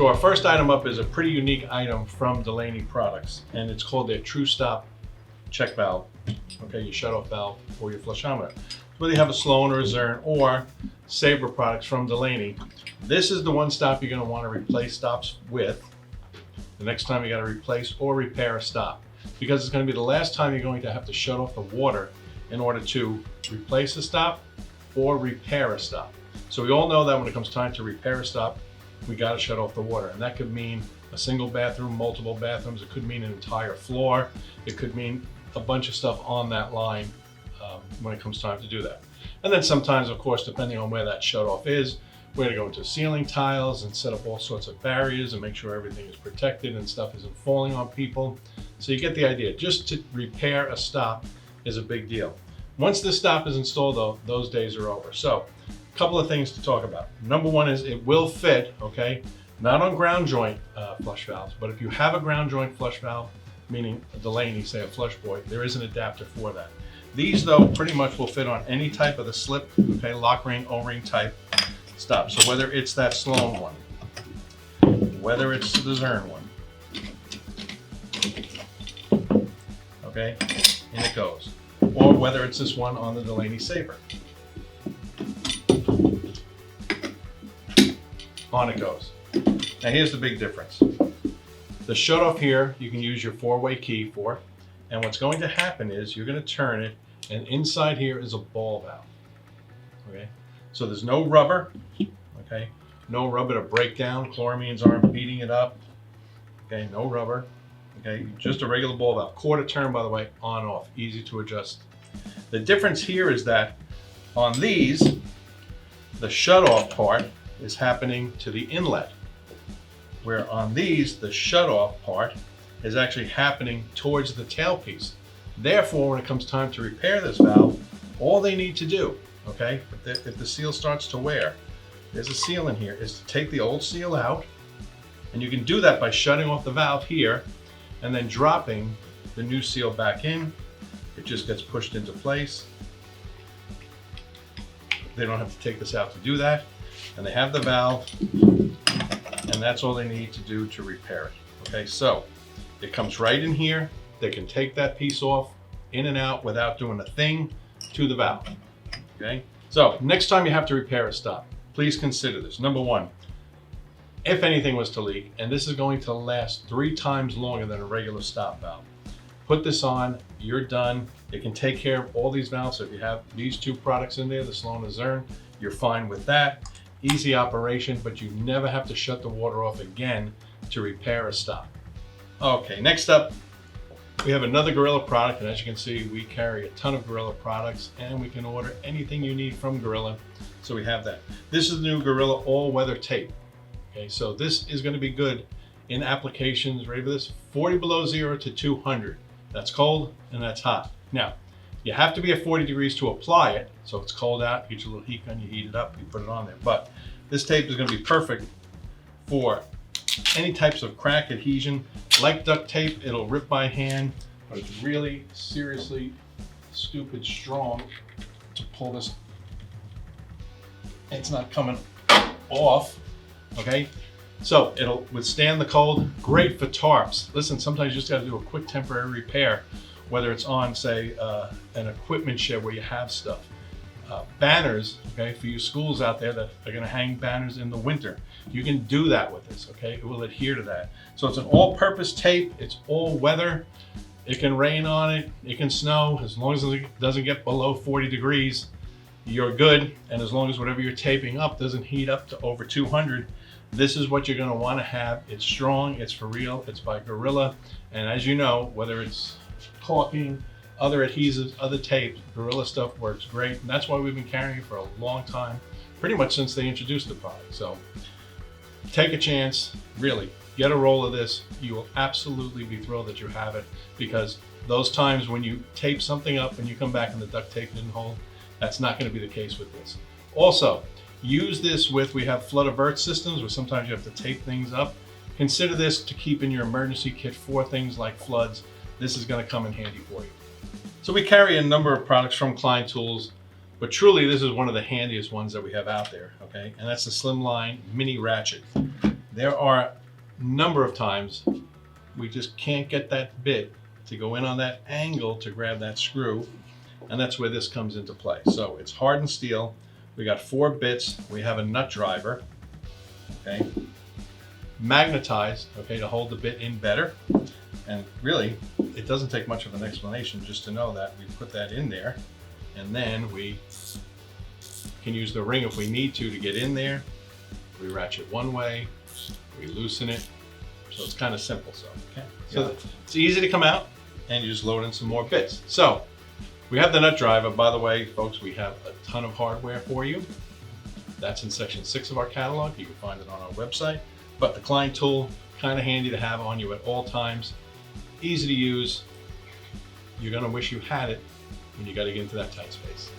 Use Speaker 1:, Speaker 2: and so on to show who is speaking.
Speaker 1: So our first item up is a pretty unique item from Delaney Products, and it's called their True Stop check valve. Okay, your shut-off valve for your flushometer. Whether you have a Sloan or a Zern or Sabre products from Delaney, this is the one stop you're going to want to replace stops with the next time you got to replace or repair a stop, because it's going to be the last time you're going to have to shut off the water in order to replace a stop or repair a stop. So we all know that when it comes time to repair a stop, we got to shut off the water, and that could mean a single bathroom, multiple bathrooms. It could mean an entire floor. It could mean a bunch of stuff on that line when it comes time to do that. And then sometimes, of course, depending on where that shut off is, we're going to go into ceiling tiles and set up all sorts of barriers and make sure everything is protected and stuff isn't falling on people. So you get the idea. Just to repair a stop is a big deal. Once the stop is installed, though, those days are over. So a couple of things to talk about. Number one is it will fit, okay? Not on ground joint flush valves, but if you have a ground joint flush valve, meaning a Delaney, say a flush boy, there is an adapter for that. These, though, pretty much will fit on any type of the slip, okay, lock ring, O-ring type stop. So whether it's that Sloan one, whether it's the Zern one, okay, in it goes. Or whether it's this one on the Delaney Sabre, on it goes. Now here's the big difference. The shut off here, you can use your 4-way key for, and what's going to happen is you're going to turn it, and inside here is a ball valve, okay? So there's no rubber, okay? No rubber to break down, chloramines aren't beating it up, okay? No rubber, okay? Just a regular ball valve. Quarter turn, by the way, on off, easy to adjust. The difference here is that on these, the shut off part is happening to the inlet, where on these, the shut off part is actually happening towards the tailpiece. Therefore, when it comes time to repair this valve, all they need to do, okay, if the seal starts to wear, there's a seal in here, is to take the old seal out, and you can do that by shutting off the valve here and then dropping the new seal back in. It just gets pushed into place. They don't have to take this out to do that, and they have the valve, and that's all they need to do to repair it. Okay, so it comes right in here. They can take that piece off, in and out, without doing a thing to the valve. Okay, so next time you have to repair a stop, please consider this. Number one, if anything was to leak, and this is going to last 3 times longer than a regular stop valve, put this on, you're done. It can take care of all these valves. So if you have these 2 products in there, the Sloan and Zern, you're fine with that. Easy operation, but you never have to shut the water off again to repair a stop. Okay, next up, we have another Gorilla product, and as you can see, we carry a ton of Gorilla products, and we can order anything you need from Gorilla. So we have that. This is the new Gorilla all-weather tape. Okay, so this is going to be good in applications, ready for this? 40 below 0 to 200. That's cold and that's hot. Now, you have to be at 40 degrees to apply it. So it's cold out, you get your little heat gun, you heat it up, you put it on there. But this tape is going to be perfect for any types of crack adhesion. Like duct tape, it'll rip by hand, but it's really seriously stupid strong to pull this. It's not coming off, okay? So it'll withstand the cold, great for tarps. Listen, sometimes you just gotta do a quick temporary repair, whether it's on, say, an equipment shed where you have stuff. Banners, okay, for you schools out there that are gonna hang banners in the winter, you can do that with this, okay? It will adhere to that. So it's an all-purpose tape, it's all weather. It can rain on it, it can snow, as long as it doesn't get below 40 degrees, you're good. And as long as whatever you're taping up doesn't heat up to over 200, this is what you're going to want to have. It's strong, it's for real, it's by Gorilla. And as you know, whether it's caulking, other adhesives, other tapes, Gorilla stuff works great. And that's why we've been carrying it for a long time, pretty much since they introduced the product. So take a chance, really, get a roll of this. You will absolutely be thrilled that you have it, because those times when you tape something up and you come back and the duct tape didn't hold, that's not going to be the case with this. Also, use this with, we have flood avert systems where sometimes you have to tape things up. Consider this to keep in your emergency kit for things like floods. This is going to come in handy for you. So we carry a number of products from Klein Tools, but truly this is one of the handiest ones that we have out there, okay? And that's the Slimline Mini Ratchet. there are a number of times we just can't get that bit to go in on that angle to grab that screw, and that's where this comes into play. So it's hardened steel. We got 4 bits. We have a nut driver, okay, magnetized, okay, to hold the bit in better. And really, it doesn't take much of an explanation just to know that we put that in there, and then we can use the ring if we need to get in there. We ratchet one way, we loosen it. So it's kind of simple. So, okay. So it's easy to come out, and you just load in some more bits. So we have the nut driver. By the way, folks, we have a ton of hardware for you. That's in section 6 of our catalog. You can find it on our website. But the Klein tool, kind of handy to have on you at all times. Easy to use. You're gonna wish you had it when you gotta get into that tight space.